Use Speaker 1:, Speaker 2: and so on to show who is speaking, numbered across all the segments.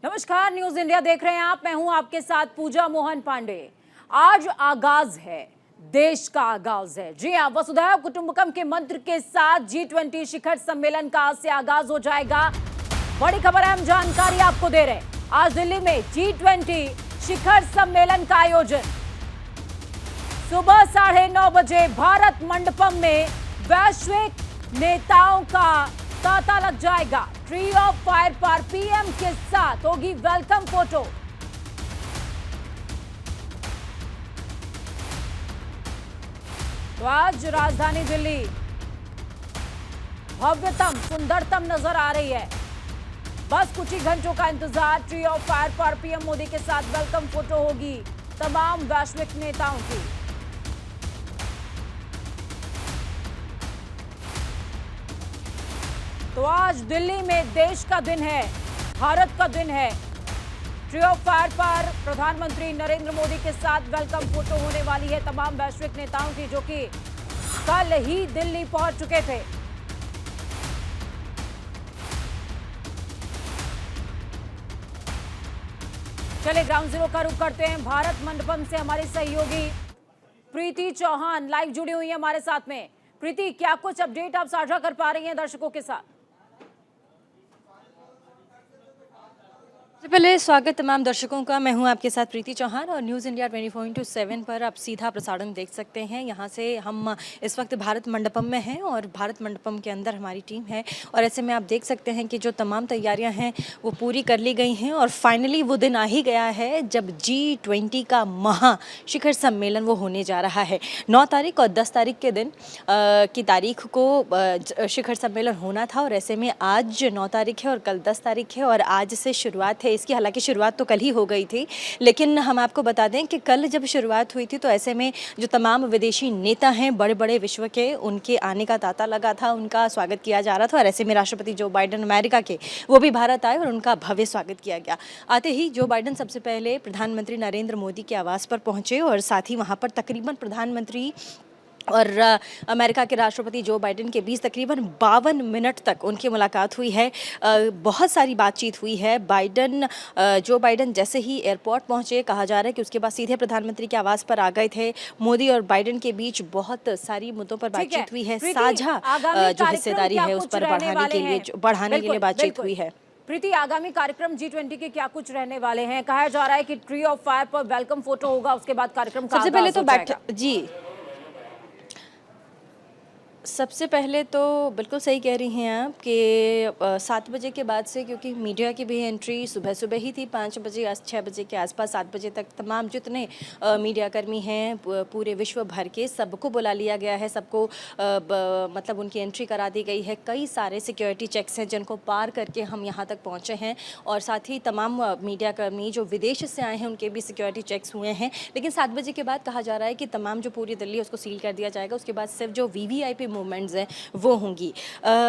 Speaker 1: नमस्कार, news India देख रहे हैं आप। मैं हूं आपके साथ पूजा मोहन पांडे। आज आगाज है, देश का आगाज है। जी हां, वसुधैव कुटुंबकम के मंत्र के साथ G20 शिखर सम्मेलन का आज से आगाज हो जाएगा। बड़ी खबर है, हम जानकारी आपको दे रहे हैं। आज दिल्ली में G20 शिखर सम्मेलन का आयोजन सुबह 9:30 बजे भारत मंडपम में वैश्विक नेताओं का तांता लग जाएगा। ट्री ऑफ फायर पर पीएम के साथ होगी वेलकम फोटो। तो आज राजधानी दिल्ली भव्यतम सुंदरतम नजर आ रही है। बस कुछ ही घंटों का इंतजार। ट्री ऑफ फायर पर पीएम मोदी के साथ वेलकम फोटो होगी तमाम वैश्विक नेताओं की। तो आज दिल्ली में देश का दिन है, भारत का दिन है। ट्री ऑफ फायर पर प्रधानमंत्री नरेंद्र मोदी के साथ वेलकम फोटो होने वाली है तमाम वैश्विक नेताओं की, जो कि कल ही दिल्ली पहुंच चुके थे। चलिए ग्राउंड जीरो का रुख करते हैं। भारत मंडपम से हमारे सहयोगी प्रीति चौहान लाइव जुड़ी हुई है हमारे साथ में। प्रीति, क्या कुछ अपडेट आप साझा कर पा रही हैं दर्शकों के साथ?
Speaker 2: सबसे पहले स्वागत तमाम दर्शकों का। मैं हूं आपके साथ प्रीति चौहान और न्यूज़ इंडिया 24/7 पर आप सीधा प्रसारण देख सकते हैं। यहां से हम इस वक्त भारत मंडपम में हैं और भारत मंडपम के अंदर हमारी टीम है और ऐसे में आप देख सकते हैं कि जो तमाम तैयारियां हैं वो पूरी कर ली गई हैं और फाइनली वो दिन आ ही गया है जब G20 का महा शिखर सम्मेलन वो होने जा रहा है। 9 तारीख और 10 तारीख के दिन की तारीख को शिखर सम्मेलन होना था और ऐसे में आज 9 तारीख है और कल 10 तारीख है और आज से शुरुआत है इसकी। हालांकि शुरुआत तो कल ही हो गई थी, लेकिन हम आपको बता दें कि कल जब शुरुआत हुई थी तो ऐसे में जो तमाम विदेशी नेता हैं बड़े बड़े विश्व के, उनके आने का तांता लगा था, उनका स्वागत किया जा रहा था और ऐसे में राष्ट्रपति जो बाइडेन अमेरिका के वो भी भारत आए और उनका भव्य स्वागत किया गया। आते ही जो बाइडेन सबसे पहले प्रधानमंत्री नरेंद्र मोदी के आवास पर पहुंचे और साथ ही वहाँ पर तकरीबन प्रधानमंत्री और अमेरिका के राष्ट्रपति जो बाइडेन के बीच तकरीबन 52 मिनट तक उनकी मुलाकात हुई है। बहुत सारी बातचीत हुई है। जो बाइडेन जैसे ही एयरपोर्ट पहुंचे, कहा जा रहा है कि उसके बाद सीधे प्रधानमंत्री के आवास पर आ गए थे। मोदी और बाइडेन के बीच बहुत सारी मुद्दों पर बातचीत हुई है। साझा जो हिस्सेदारी है उस पर बढ़ाने के लिए बातचीत हुई है।
Speaker 1: प्रीति, आगामी कार्यक्रम G20 के क्या कुछ रहने वाले हैं? कहा जा रहा है कि ट्री ऑफ फायर पर वेलकम फोटो होगा, उसके बाद कार्यक्रम का
Speaker 2: सबसे पहले तो बिल्कुल सही कह रही हैं आप कि 7 बजे के बाद से, क्योंकि मीडिया की भी एंट्री सुबह ही थी 5 बजे या 6 बजे के आसपास, 7 बजे तक तमाम जितने मीडिया कर्मी हैं पूरे विश्व भर के सबको बुला लिया गया है। सबको मतलब उनकी एंट्री करा दी गई है। कई सारे सिक्योरिटी चेक्स हैं जिनको पार करके हम यहाँ तक पहुँचे हैं और साथ ही तमाम मीडिया कर्मी जो विदेश से आए हैं उनके भी सिक्योरिटी चेक्स हुए हैं। लेकिन 7 बजे के बाद कहा जा रहा है कि तमाम जो पूरी दिल्ली है उसको सील कर दिया जाएगा। उसके बाद सिर्फ जो VVIP मूवमेंट्स हैं वो होंगी।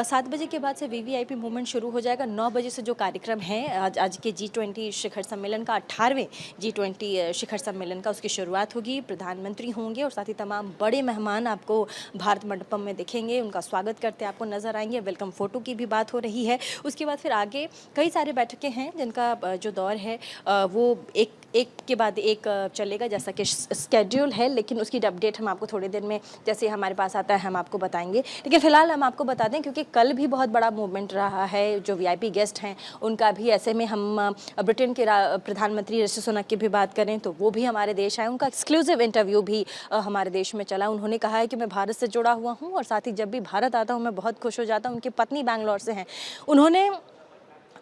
Speaker 2: 7 बजे के बाद से VVIP मूवमेंट शुरू हो जाएगा। 9 बजे से जो कार्यक्रम है आज के G20 शिखर सम्मेलन का 18वें G20 शिखर सम्मेलन का, उसकी शुरुआत होगी। प्रधानमंत्री होंगे और साथ ही तमाम बड़े मेहमान आपको भारत मंडपम में दिखेंगे, उनका स्वागत करते आपको नजर आएंगे। वेलकम फोटो की भी बात हो रही है। उसके बाद फिर आगे कई सारे बैठकें हैं जिनका जो दौर है वो एक के बाद एक चलेगा जैसा कि स्केड्यूल है, लेकिन उसकी अपडेट हम आपको थोड़ी देर में जैसे हमारे पास आता है हम आपको बताएंगे। लेकिन फिलहाल हम आपको बता दें क्योंकि कल भी बहुत बड़ा मूवमेंट रहा है। जो VIP गेस्ट हैं उनका भी, ऐसे में हम ब्रिटेन के प्रधानमंत्री ऋषि सुनक की भी बात करें तो वो भी हमारे देश आए। उनका एक्सक्लूसिव इंटरव्यू भी हमारे देश में चला। उन्होंने कहा है कि मैं भारत से जुड़ा हुआ हूँ और साथ ही जब भी भारत आता हूँ मैं बहुत खुश हो जाता हूँ। उनकी पत्नी बैंगलोर से हैं। उन्होंने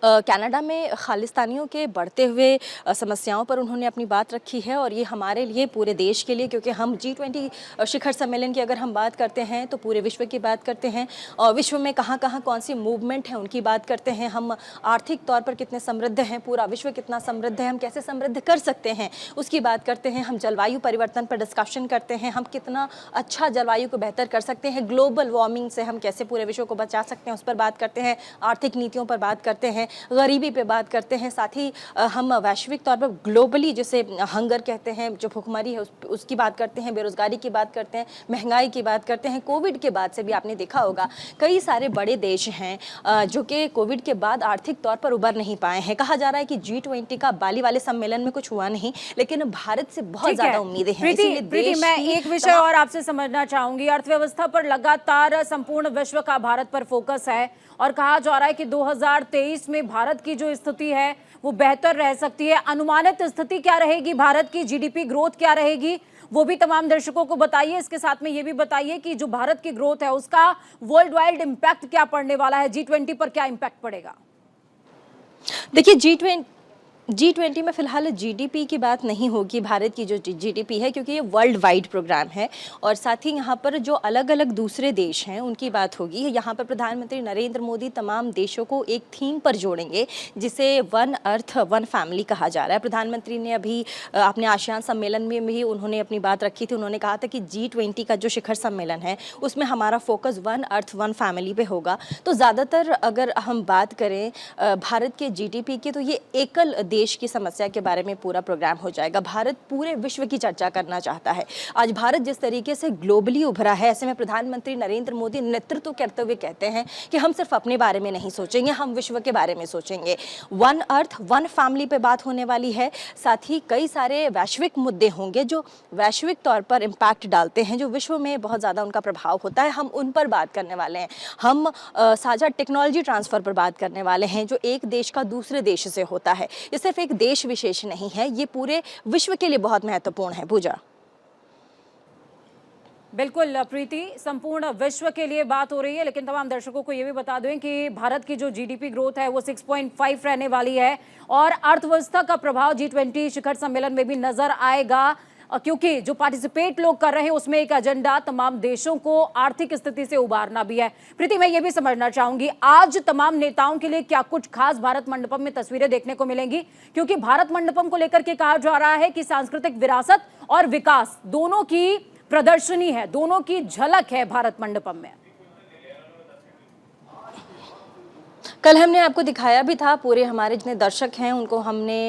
Speaker 2: कनाडा में खालिस्तानियों के बढ़ते हुए समस्याओं पर उन्होंने अपनी बात रखी है और ये हमारे लिए, पूरे देश के लिए, क्योंकि हम G20 शिखर सम्मेलन की अगर हम बात करते हैं तो पूरे विश्व की बात करते हैं और विश्व में कहाँ कौन सी मूवमेंट है उनकी बात करते हैं। हम आर्थिक तौर पर कितने समृद्ध हैं, पूरा विश्व कितना समृद्ध है, हम कैसे समृद्ध कर सकते हैं उसकी बात करते हैं। हम जलवायु परिवर्तन पर डिस्कशन करते हैं, हम कितना अच्छा जलवायु को बेहतर कर सकते हैं, ग्लोबल वार्मिंग से हम कैसे पूरे विश्व को बचा सकते हैं उस पर बात करते हैं, आर्थिक नीतियों पर बात करते हैं। गरीबी पे बात करते हैं, साथ ही हम वैश्विक तौर पर ग्लोबली जिसे हंगर कहते हैं, जो भुखमरी है उसकी बात करते हैं, बेरोजगारी की बात करते हैं, महंगाई की बात करते हैं। कोविड के बाद से भी आपने देखा होगा कई सारे बड़े देश हैं जो कि कोविड के बाद आर्थिक तौर पर उबर नहीं पाए हैं। कहा जा रहा है कि G20 का बाली वाले सम्मेलन में कुछ हुआ नहीं, लेकिन भारत से बहुत ज्यादा उम्मीदें हैं।
Speaker 1: प्रीति, मैं एक विषय और आपसे समझना चाहूंगी। अर्थव्यवस्था पर लगातार संपूर्ण विश्व का भारत पर फोकस है और कहा जा रहा है कि 2023 में भारत की जो स्थिति है वो बेहतर रह सकती है। अनुमानित स्थिति क्या रहेगी भारत की? जीडीपी ग्रोथ क्या रहेगी, वो भी तमाम दर्शकों को बताइए। इसके साथ में ये भी बताइए कि जो भारत की ग्रोथ है उसका वर्ल्ड वाइड इम्पैक्ट क्या पड़ने वाला है, G20 पर क्या इम्पैक्ट पड़ेगा?
Speaker 2: देखिए, G20 में फिलहाल जीडीपी की बात नहीं होगी, भारत की जो जीडीपी है, क्योंकि ये वर्ल्ड वाइड प्रोग्राम है। और साथ ही यहाँ पर जो अलग अलग दूसरे देश हैं उनकी बात होगी। यहाँ पर प्रधानमंत्री नरेंद्र मोदी तमाम देशों को एक थीम पर जोड़ेंगे जिसे वन अर्थ वन फैमिली कहा जा रहा है। प्रधानमंत्री ने अभी अपने आसियान सम्मेलन में भी उन्होंने अपनी बात रखी थी। उन्होंने कहा था कि G20 का जो शिखर सम्मेलन है उसमें हमारा focus one earth one family पे होगा। तो ज़्यादातर अगर हम बात करें भारत के जीडीपी की, तो ये एकल देश की समस्या के बारे में पूरा प्रोग्राम हो जाएगा। भारत पूरे विश्व की चर्चा करना चाहता है। आज भारत जिस तरीके से ग्लोबली उभरा है, ऐसे में प्रधानमंत्री नरेंद्र मोदी नेतृत्व करते हुए कहते हैं कि हम सिर्फ अपने बारे में नहीं सोचेंगे, हम विश्व के बारे में सोचेंगे। वन अर्थ वन फैमिली पे बात होने वाली है। साथ ही कई सारे वैश्विक मुद्दे होंगे जो वैश्विक तौर पर इम्पैक्ट डालते हैं, जो विश्व में बहुत ज़्यादा उनका प्रभाव होता है, हम उन पर बात करने वाले हैं। हम साझा टेक्नोलॉजी ट्रांसफ़र पर बात करने वाले हैं जो एक देश का दूसरे देश से होता है। ये सिर्फ एक देश विशेष नहीं है, ये पूरे विश्व के लिए बहुत महत्वपूर्ण है। पूजा,
Speaker 1: बिल्कुल प्रीति, संपूर्ण विश्व के लिए बात हो रही है, लेकिन तमाम दर्शकों को ये भी बता दें कि भारत की जो जीडीपी ग्रोथ है वो 6.5 रहने वाली है और अर्थव्यवस्था का प्रभाव G20 शिखर सम्मेलन में भी नजर आएगा, क्योंकि जो पार्टिसिपेट लोग कर रहे हैं उसमें एक एजेंडा तमाम देशों को आर्थिक स्थिति से उबारना भी है। प्रीति, मैं ये भी समझना चाहूंगी आज तमाम नेताओं के लिए क्या कुछ खास भारत मंडपम में तस्वीरें देखने को मिलेंगी, क्योंकि भारत मंडपम को लेकर के कहा जा रहा है कि सांस्कृतिक विरासत और विकास दोनों की प्रदर्शनी है, दोनों की झलक है भारत मंडपम में।
Speaker 2: कल हमने आपको दिखाया भी था, पूरे हमारे जितने दर्शक हैं उनको हमने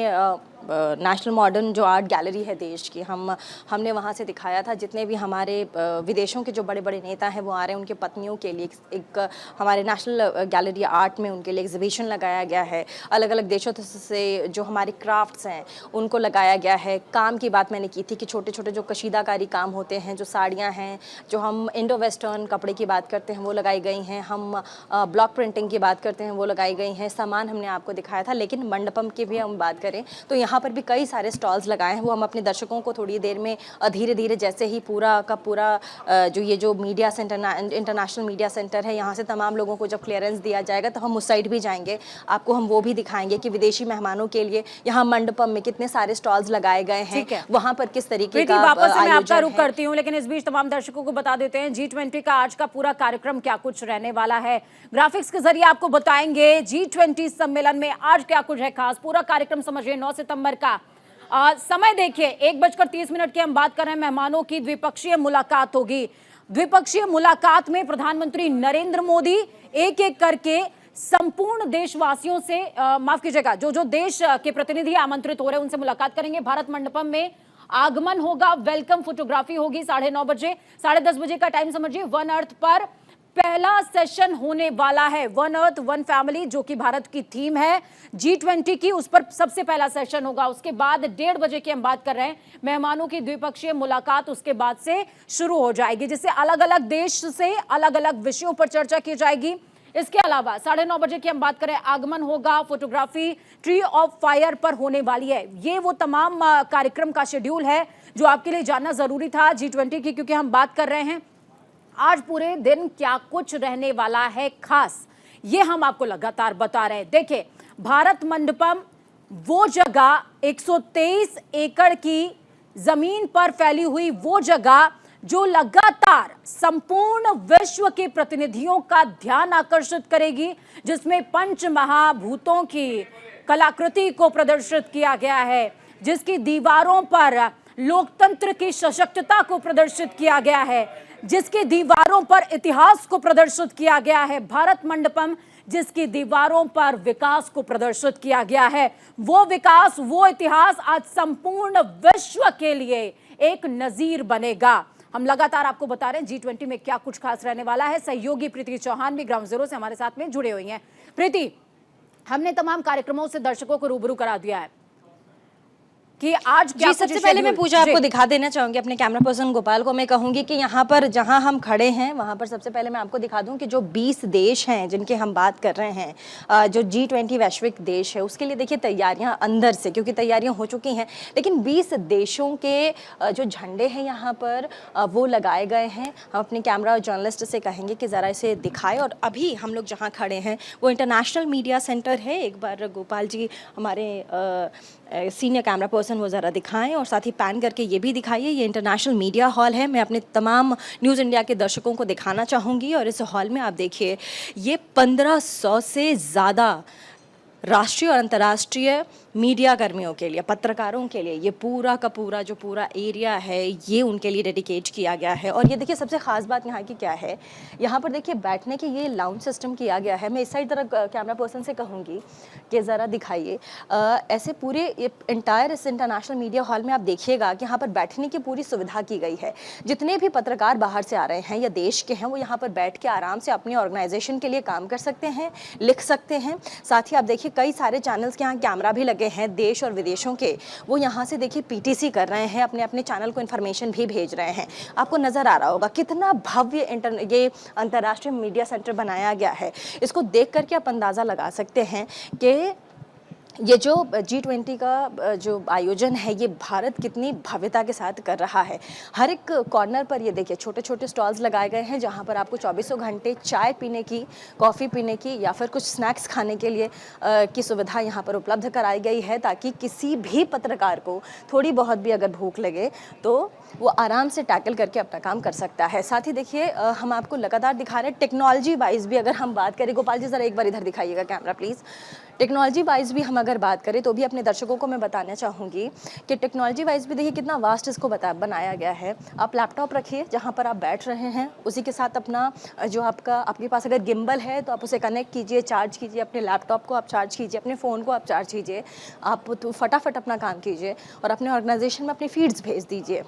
Speaker 2: नेशनल मॉडर्न जो आर्ट गैलरी है देश की, हमने वहाँ से दिखाया था। जितने भी हमारे विदेशों के जो बड़े बड़े नेता हैं वो आ रहे हैं, उनके पत्नियों के लिए एक हमारे नेशनल गैलरी आर्ट में उनके लिए एग्जीबिशन लगाया गया है। अलग अलग देशों से जो हमारे क्राफ्ट्स हैं उनको लगाया गया है। काम की बात मैंने की थी कि छोटे छोटे जो कशीदाकारी काम होते हैं, जो साड़ियाँ हैं, जो हम इंडो वेस्टर्न कपड़े की बात करते हैं वो लगाई गई हैं। हम ब्लॉक प्रिंटिंग की बात करते हैं वो लगाई गई हैं। सामान हमने आपको दिखाया था। लेकिन मंडपम की भी हम बात करें तो यहाँ पर भी कई सारे स्टॉल्स लगाए हैं। वो हम अपने दर्शकों को थोड़ी देर में धीरे धीरे, जैसे ही पूरा का पूरा जो ये जो media centre, international media centre है, यहाँ से तमाम लोगों को जब क्लियरेंस दिया जाएगा तो हम उस साइड भी जाएंगे। आपको हम वो भी दिखाएंगे कि विदेशी मेहमानों के लिए यहाँ मंडपम में कितने सारे स्टॉल्स लगाए गए हैं, वहाँ पर किस तरीके का
Speaker 1: वापस मैं आपका रुख करती हूँ, लेकिन इस बीच तमाम दर्शकों को बता देते हैं G20 का आज का पूरा कार्यक्रम क्या कुछ रहने वाला है। ग्राफिक्स के जरिए आपको बताएंगे G20 सम्मेलन में आज क्या कुछ है खास। पूरा कार्यक्रम समझिए। 9 सितंबर का समय देखिए 1:30 की हम बात कर रहे हैं। मेहमानों की द्विपक्षीय मुलाकात होगी। द्विपक्षीय मुलाकात में प्रधानमंत्री नरेंद्र मोदी एक एक करके संपूर्ण देशवासियों से माफ कीजिएगा, जो जो देश के प्रतिनिधि आमंत्रित हो रहे हैं उनसे मुलाकात करेंगे। भारत मंडपम में आगमन होगा, वेलकम फोटोग्राफी होगी 9:30 बजे, 10:30 बजे का टाइम समझिए। वन अर्थ पर पहला सेशन होने वाला है। वन अर्थ वन फैमिली जो कि भारत की थीम है G20 की, उस पर सबसे पहला सेशन होगा। उसके बाद 1:30 बजे की हम बात कर रहे हैं, मेहमानों की द्विपक्षीय मुलाकात उसके बाद से शुरू हो जाएगी, जिससे अलग अलग देश से अलग अलग विषयों पर चर्चा की जाएगी। इसके अलावा 9:30 बजे की हम बात करें, आगमन होगा, फोटोग्राफी ट्री ऑफ फायर पर होने वाली है। ये वो तमाम कार्यक्रम का शेड्यूल है जो आपके लिए जानना जरूरी था G20 की, क्योंकि हम बात कर रहे हैं आज पूरे दिन क्या कुछ रहने वाला है खास, ये हम आपको लगातार बता रहे हैं। देखिए, भारत मंडपम वो जगह 123 एकड़ की जमीन पर फैली हुई वो जगह जो लगातार संपूर्ण विश्व के प्रतिनिधियों का ध्यान आकर्षित करेगी, जिसमें पंच महाभूतों की कलाकृति को प्रदर्शित किया गया है, जिसकी दीवारों पर लोकतंत्र की सशक्तता को प्रदर्शित किया गया है, जिसके दीवारों पर इतिहास को प्रदर्शित किया गया है। भारत मंडपम जिसकी दीवारों पर विकास को प्रदर्शित किया गया है। वो विकास, वो इतिहास आज संपूर्ण विश्व के लिए एक नजीर बनेगा। हम लगातार आपको बता रहे हैं G20 में क्या कुछ खास रहने वाला है। सहयोगी प्रीति चौहान भी ग्राउंड जीरो से हमारे साथ में जुड़े हुई हैं। प्रीति, हमने तमाम कार्यक्रमों से दर्शकों को रूबरू करा दिया है कि आज क्या
Speaker 2: जी, सबसे पहले मैं पूजा आपको दिखा देना चाहूंगी, अपने कैमरा पर्सन गोपाल को मैं कहूंगी कि यहाँ पर जहाँ हम खड़े हैं वहाँ पर सबसे पहले मैं आपको दिखा दूं कि जो 20 देश हैं जिनके हम बात कर रहे हैं, जो G20 वैश्विक देश है, उसके लिए देखिए तैयारियाँ अंदर से, क्योंकि तैयारियाँ हो चुकी हैं, लेकिन 20 देशों के जो झंडे हैं यहाँ पर वो लगाए गए हैं। हम अपने कैमरा जर्नलिस्ट से कहेंगे कि ज़रा इसे दिखाए। और अभी हम लोग जहाँ खड़े हैं वो इंटरनेशनल मीडिया सेंटर है। एक बार गोपाल जी हमारे सीनियर कैमरा पर्सन वो ज़रा दिखाएं और साथ ही पैन करके ये भी दिखाइए। ये इंटरनेशनल मीडिया हॉल है। मैं अपने तमाम न्यूज़ इंडिया के दर्शकों को दिखाना चाहूँगी। और इस हॉल में आप देखिए, ये 1500 से ज़्यादा राष्ट्रीय और अंतर्राष्ट्रीय मीडिया कर्मियों के लिए, पत्रकारों के लिए ये पूरा का पूरा जो पूरा एरिया है ये उनके लिए डेडिकेट किया गया है। और ये देखिए सबसे ख़ास बात यहाँ की क्या है, यहाँ पर देखिए बैठने के ये लाउंज सिस्टम किया गया है। मैं इस साइड तरफ कैमरा पर्सन से कहूँगी कि ज़रा दिखाइए। ऐसे पूरे इंटायर इस इंटरनेशनल मीडिया हॉल में आप देखिएगा कि यहाँ पर बैठने की पूरी सुविधा की गई है। जितने भी पत्रकार बाहर से आ रहे हैं या देश के हैं वो यहाँ पर बैठ के आराम से अपनी ऑर्गेनाइजेशन के लिए काम कर सकते हैं, लिख सकते हैं। साथ ही आप देखिए कई सारे चैनल्स के यहाँ कैमरा भी लगे हैं देश और विदेशों के, वो यहाँ से देखिए पीटीसी कर रहे हैं, अपने अपने चैनल को इन्फॉर्मेशन भी भेज रहे हैं। आपको नज़र आ रहा होगा कितना भव्य ये अंतर्राष्ट्रीय मीडिया सेंटर बनाया गया है। इसको देख करके आप अंदाज़ा लगा सकते हैं कि ये जो G20 का जो आयोजन है ये भारत कितनी भव्यता के साथ कर रहा है। हर एक कॉर्नर पर ये देखिए छोटे छोटे स्टॉल्स लगाए गए हैं जहाँ पर आपको 24 घंटे चाय पीने की, कॉफ़ी पीने की या फिर कुछ स्नैक्स खाने के लिए की सुविधा यहाँ पर उपलब्ध कराई गई है, ताकि किसी भी पत्रकार को थोड़ी बहुत भी अगर भूख लगे तो वो आराम से टैकल करके अपना काम कर सकता है। साथ ही देखिए हम आपको लगातार दिखा रहे हैं टेक्नोलॉजी वाइज भी अगर हम बात करें। गोपाल जी ज़रा एक बार इधर दिखाइएगा कैमरा प्लीज़। टेक्नोलॉजी वाइज भी हम अगर बात करें तो भी अपने दर्शकों को मैं बताना चाहूँगी कि टेक्नोलॉजी वाइज भी देखिए कितना वास्ट इसको बनाया गया है। आप लैपटॉप रखिए जहाँ पर आप बैठ रहे हैं, उसी के साथ अपना जो आपके पास अगर गिम्बल है तो आप उसे कनेक्ट कीजिए, चार्ज कीजिए, अपने लैपटॉप को आप चार्ज कीजिए, अपने फ़ोन को आप चार्ज कीजिए, आप तो फटाफट अपना काम कीजिए और अपने ऑर्गेनाइजेशन में अपनी फीड्स भेज दीजिए।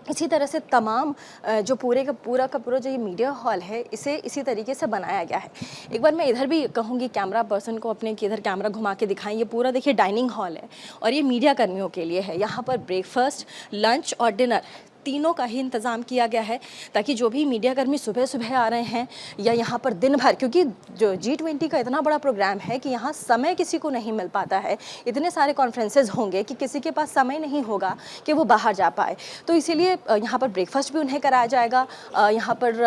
Speaker 2: इसी तरह से तमाम जो पूरा का पूरा जो ये मीडिया हॉल है इसे इसी तरीके से बनाया गया है। एक बार मैं इधर भी कहूँगी कैमरा पर्सन को अपने कि इधर कैमरा घुमा के दिखाएं। ये पूरा देखिए डाइनिंग हॉल है और ये मीडिया कर्मियों के लिए है। यहाँ पर ब्रेकफास्ट, लंच और डिनर तीनों का ही इंतज़ाम किया गया है, ताकि जो भी मीडिया कर्मी सुबह सुबह आ रहे हैं या यहाँ पर दिन भर, क्योंकि जो G20 का इतना बड़ा प्रोग्राम है कि यहाँ समय किसी को नहीं मिल पाता है। इतने सारे कॉन्फ्रेंसेज होंगे कि किसी के पास समय नहीं होगा कि वो बाहर जा पाए। तो इसीलिए यहाँ पर ब्रेकफास्ट भी उन्हें कराया जाएगा। यहाँ पर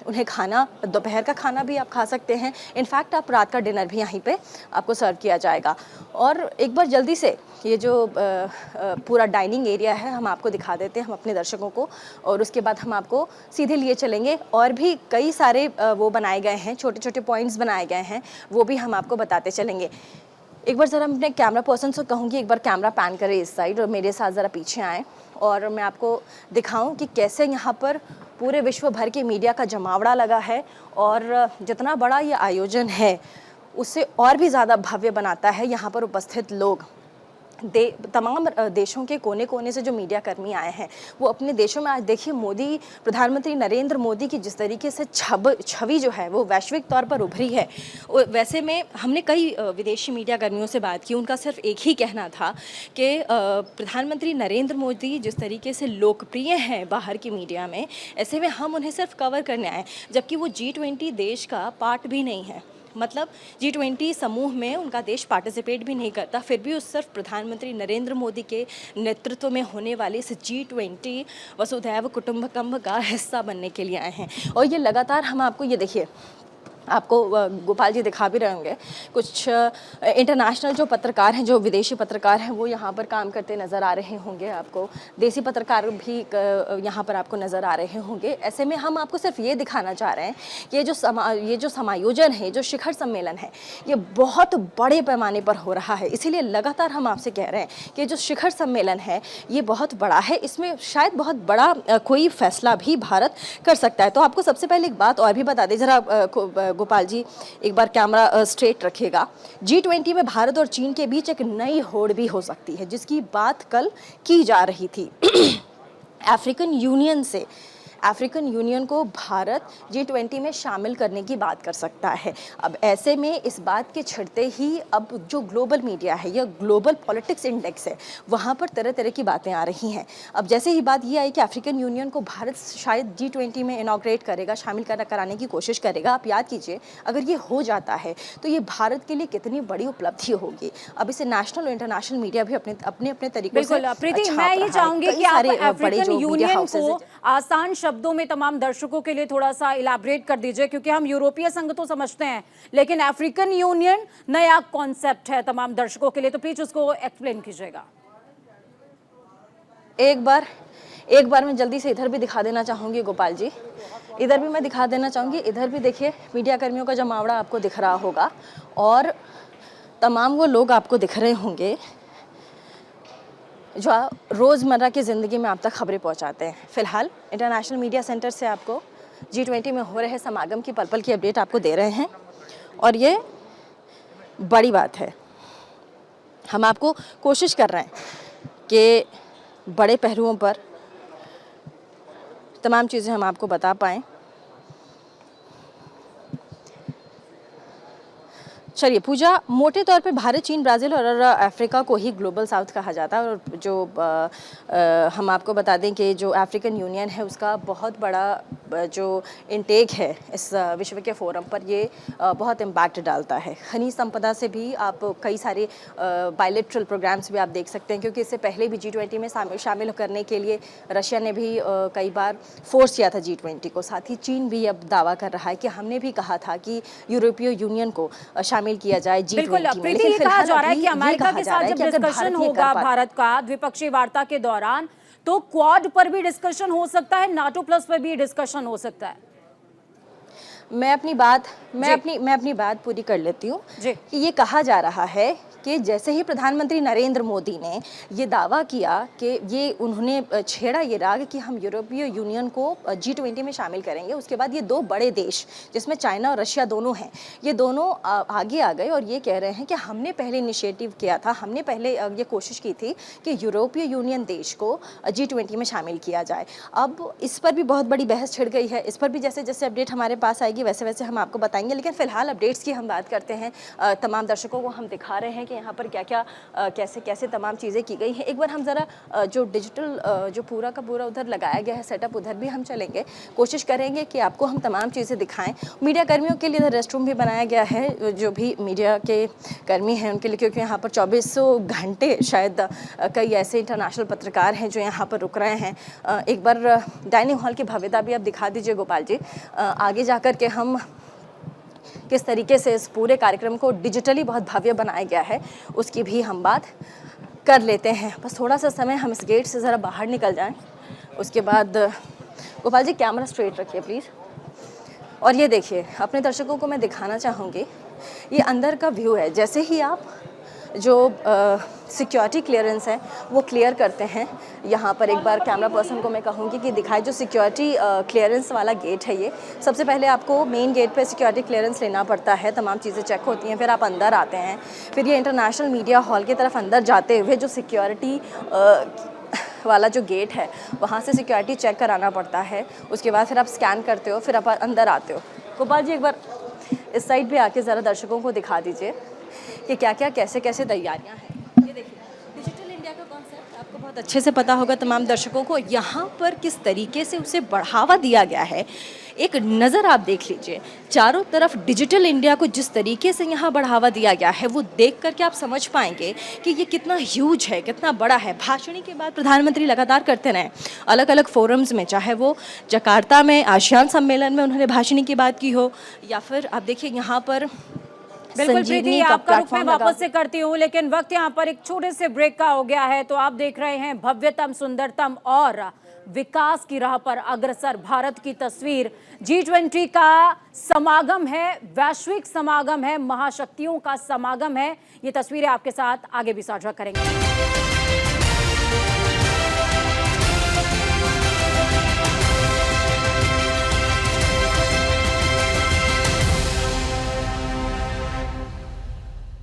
Speaker 2: उन्हें खाना, दोपहर का खाना भी आप खा सकते हैं। इनफैक्ट आप रात का डिनर भी यहीं पर आपको सर्व किया जाएगा। और एक बार जल्दी से ये जो पूरा डाइनिंग एरिया है हम आपको दिखा देते हैं हम अपने दर्शकों को, और उसके बाद हम आपको सीधे लिए चलेंगे। और भी कई सारे वो बनाए गए हैं, छोटे छोटे पॉइंट्स बनाए गए हैं, वो भी हम आपको बताते चलेंगे। एक बार ज़रा मैं अपने कैमरा पर्सन से कहूँगी एक बार कैमरा पैन करें इस साइड और मेरे साथ ज़रा पीछे आएँ और मैं आपको दिखाऊँ कि कैसे यहाँ पर पूरे विश्व भर के मीडिया का जमावड़ा लगा है। और जितना बड़ा ये आयोजन है उससे और भी ज़्यादा भव्य बनाता है यहाँ पर उपस्थित लोग। तमाम देशों के कोने कोने से जो मीडिया कर्मी आए हैं वो अपने देशों में आज देखिए प्रधानमंत्री नरेंद्र मोदी की जिस तरीके से छवि जो है वो वैश्विक तौर पर उभरी है। वैसे में हमने कई विदेशी मीडिया कर्मियों से बात की, उनका सिर्फ एक ही कहना था कि प्रधानमंत्री नरेंद्र मोदी जिस तरीके से लोकप्रिय हैं बाहर की मीडिया में, ऐसे में हम उन्हें सिर्फ कवर करने आए, जबकि वो G20 देश का पार्ट भी नहीं है। मतलब G20 समूह में उनका देश पार्टिसिपेट भी नहीं करता, फिर भी उस सिर्फ प्रधानमंत्री नरेंद्र मोदी के नेतृत्व में होने वाले इस G20 वसुधैव कुटुंबकम का हिस्सा बनने के लिए आए हैं। और ये लगातार हम आपको ये देखिए आपको गोपाल जी दिखा भी रहे होंगे कुछ इंटरनेशनल जो पत्रकार हैं, जो विदेशी पत्रकार हैं वो यहाँ पर काम करते नज़र आ रहे होंगे। आपको देसी पत्रकार भी यहाँ पर आपको नज़र आ रहे होंगे। ऐसे में हम आपको सिर्फ ये दिखाना चाह रहे हैं कि ये जो समायोजन है, जो शिखर सम्मेलन है, ये बहुत बड़े पैमाने पर हो रहा है। इसीलिए लगातार हम आपसे कह रहे हैं कि जो शिखर सम्मेलन है ये बहुत बड़ा है, इसमें शायद बहुत बड़ा कोई फैसला भी भारत कर सकता है। तो आपको सबसे पहले एक बात और भी बता दें, ज़रा गोपाल जी एक बार कैमरा स्ट्रेट रखिएगा। G20 में भारत और चीन के बीच एक नई होड़ भी हो सकती है, जिसकी बात कल की जा रही थी। अफ्रीकन यूनियन को भारत G20 में शामिल करने की बात कर सकता है। अब ऐसे में इस बात के छिड़ते ही अब जो ग्लोबल मीडिया है या ग्लोबल पॉलिटिक्स इंडेक्स है, वहाँ पर तरह तरह की बातें आ रही हैं। अब जैसे ही बात ये आई कि अफ्रीकन यूनियन को भारत शायद G20 में इनॉग्रेट करेगा, शामिल कराने की कोशिश करेगा। आप याद कीजिए, अगर ये हो जाता है तो ये भारत के लिए कितनी बड़ी उपलब्धि होगी। अब इसे नेशनल और इंटरनेशनल मीडिया भी अपने अपने तरीकों से
Speaker 1: प्रीति,
Speaker 2: छाप
Speaker 1: मैं ये
Speaker 2: रहा है।
Speaker 1: चाहूंगी
Speaker 2: कई
Speaker 1: कि आप
Speaker 2: सारे बड़े
Speaker 1: अफ्रीकन
Speaker 2: जो मीडिया
Speaker 1: यूनियन
Speaker 2: हाउसेस
Speaker 1: को आसान शब्दों में तमाम दर्शकों के लिए थोड़ा सा इलाबरेट कर दीजिए, क्योंकि हम यूरोपीय संघ तो समझते हैं, लेकिन अफ्रीकन यूनियन नया कॉन्सेप्ट है तमाम दर्शकों के लिए, तो प्लीज उसको एक्सप्लेन कीजिएगा।
Speaker 2: एक बार मैं जल्दी से इधर भी दिखा देना चाहूँगी गोपाल जी, इधर भी मैं दिखा देना चाहूँगी। इधर भी देखिए मीडिया कर्मियों का जमावड़ा आपको दिख रहा होगा और तमाम वो लोग आपको दिख रहे होंगे जो रोज़मर्रा की ज़िंदगी में आप तक खबरें पहुंचाते हैं। फ़िलहाल इंटरनेशनल मीडिया सेंटर से आपको G20 में हो रहे समागम की पल पल की अपडेट आपको दे रहे हैं और ये बड़ी बात है। हम आपको कोशिश कर रहे हैं कि बड़े पहलुओं पर तमाम चीज़ें हम आपको बता पाएँ। चलिए पूजा, मोटे तौर पे भारत, चीन, ब्राज़ील और अफ्रीका को ही ग्लोबल साउथ कहा जाता है और जो हम आपको बता दें कि जो अफ्रीकन यूनियन है उसका बहुत बड़ा जो इनटेक है इस विश्व के फोरम पर, ये बहुत इम्पैक्ट डालता है। खनिज संपदा से भी आप कई सारे बायलैटरल प्रोग्राम्स भी आप देख सकते हैं, क्योंकि इससे पहले भी G20 में शामिल करने के लिए रशिया ने भी कई बार फोर्स किया था G20 को। साथ ही चीन भी अब दावा कर रहा है कि हमने भी कहा था कि यूरोपीय यूनियन को शामिल किया जाए G20
Speaker 1: बिल्कुल
Speaker 2: में।
Speaker 1: प्रीति, ये कहा जा रहा है कि अमेरिका के साथ जब डिस्कशन होगा भारत का द्विपक्षीय वार्ता के दौरान, तो क्वाड पर भी डिस्कशन हो सकता है, नाटो प्लस पर भी डिस्कशन हो सकता है।
Speaker 2: मैं अपनी बात पूरी कर लेती हूँ कि ये कहा जा रहा है कि जैसे ही प्रधानमंत्री नरेंद्र मोदी ने ये दावा किया कि ये उन्होंने छेड़ा ये राग कि हम यूरोपीय यूनियन को G20 में शामिल करेंगे, उसके बाद ये दो बड़े देश जिसमें चाइना और रशिया दोनों हैं, ये दोनों आगे आ गए और ये कह रहे हैं कि हमने पहले इनिशिएटिव किया था, हमने पहले ये कोशिश की थी कि यूरोपीय यूनियन देश को G20 में शामिल किया जाए। अब इस पर भी बहुत बड़ी बहस छिड़ गई है। इस पर भी जैसे जैसे अपडेट हमारे पास आएगी वैसे वैसे हम आपको बताएंगे, लेकिन फिलहाल अपडेट्स की हम बात करते हैं। तमाम दर्शकों को हम दिखा रहे हैं कि यहाँ पर क्या क्या कैसे कैसे तमाम चीज़ें की गई हैं। एक बार हम ज़रा जो डिजिटल जो पूरा का पूरा उधर लगाया गया है सेटअप, उधर भी हम चलेंगे, कोशिश करेंगे कि आपको हम तमाम चीज़ें दिखाएं। मीडिया कर्मियों के लिए इधर रेस्ट रूम भी बनाया गया है, जो भी मीडिया के कर्मी हैं उनके लिए, क्योंकि यहाँ पर 2400 घंटे शायद कई ऐसे इंटरनेशनल पत्रकार हैं जो यहाँ पर रुक रहे हैं। एक बार डाइनिंग हॉल की भव्यता भी आप दिखा दीजिए गोपाल जी, आगे जाकर के हम किस तरीके से इस पूरे कार्यक्रम को डिजिटली बहुत भव्य बनाया गया है उसकी भी हम बात कर लेते हैं। बस थोड़ा सा समय हम इस गेट से ज़रा बाहर निकल जाएं, उसके बाद गोपाल जी कैमरा स्ट्रेट रखिए प्लीज़। और ये देखिए, अपने दर्शकों को मैं दिखाना चाहूँगी, ये अंदर का व्यू है। जैसे ही आप जो सिक्योरिटी क्लियरेंस है वो क्लियर करते हैं, यहाँ पर एक बार कैमरा पर्सन को मैं कहूँगी कि दिखाए जो सिक्योरिटी क्लियरेंस वाला गेट है। ये सबसे पहले आपको मेन गेट पे सिक्योरिटी क्लियरेंस लेना पड़ता है, तमाम चीज़ें चेक होती हैं, फिर आप अंदर आते हैं। फिर ये इंटरनेशनल मीडिया हॉल की तरफ अंदर जाते हुए जो सिक्योरिटी वाला जो गेट है वहाँ से सिक्योरिटी चेक कराना पड़ता है। उसके बाद फिर आप स्कैन करते हो, फिर आप अंदर आते हो। गोपाल जी एक बार इस साइड भी आके ज़रा दर्शकों को दिखा दीजिए कि क्या क्या कैसे कैसे तैयारियां हैं। ये देखिए, डिजिटल इंडिया का कॉन्सेप्ट आपको बहुत अच्छे से पता होगा तमाम दर्शकों को, यहाँ पर किस तरीके से उसे बढ़ावा दिया गया है। एक नज़र आप देख लीजिए, चारों तरफ डिजिटल इंडिया को जिस तरीके से यहाँ बढ़ावा दिया गया है वो देख करके आप समझ पाएंगे कि ये कितना ह्यूज है, कितना बड़ा है। भाषण के बाद प्रधानमंत्री लगातार करते रहे अलग अलग फोरम्स में, चाहे वो जकार्ता में आसियान सम्मेलन में उन्होंने भाषण की बात की हो, या फिर आप देखिए यहाँ पर
Speaker 1: बिल्कुल प्रीति, आपका रुख मैं वापस से करती हूँ, लेकिन वक्त यहाँ पर एक छोटे से ब्रेक का हो गया है। तो आप देख रहे हैं भव्यतम, सुंदरतम और विकास की राह पर अग्रसर भारत की तस्वीर। G20 का समागम है, वैश्विक समागम है, महाशक्तियों का समागम है। ये तस्वीरें आपके साथ आगे भी साझा करेंगे।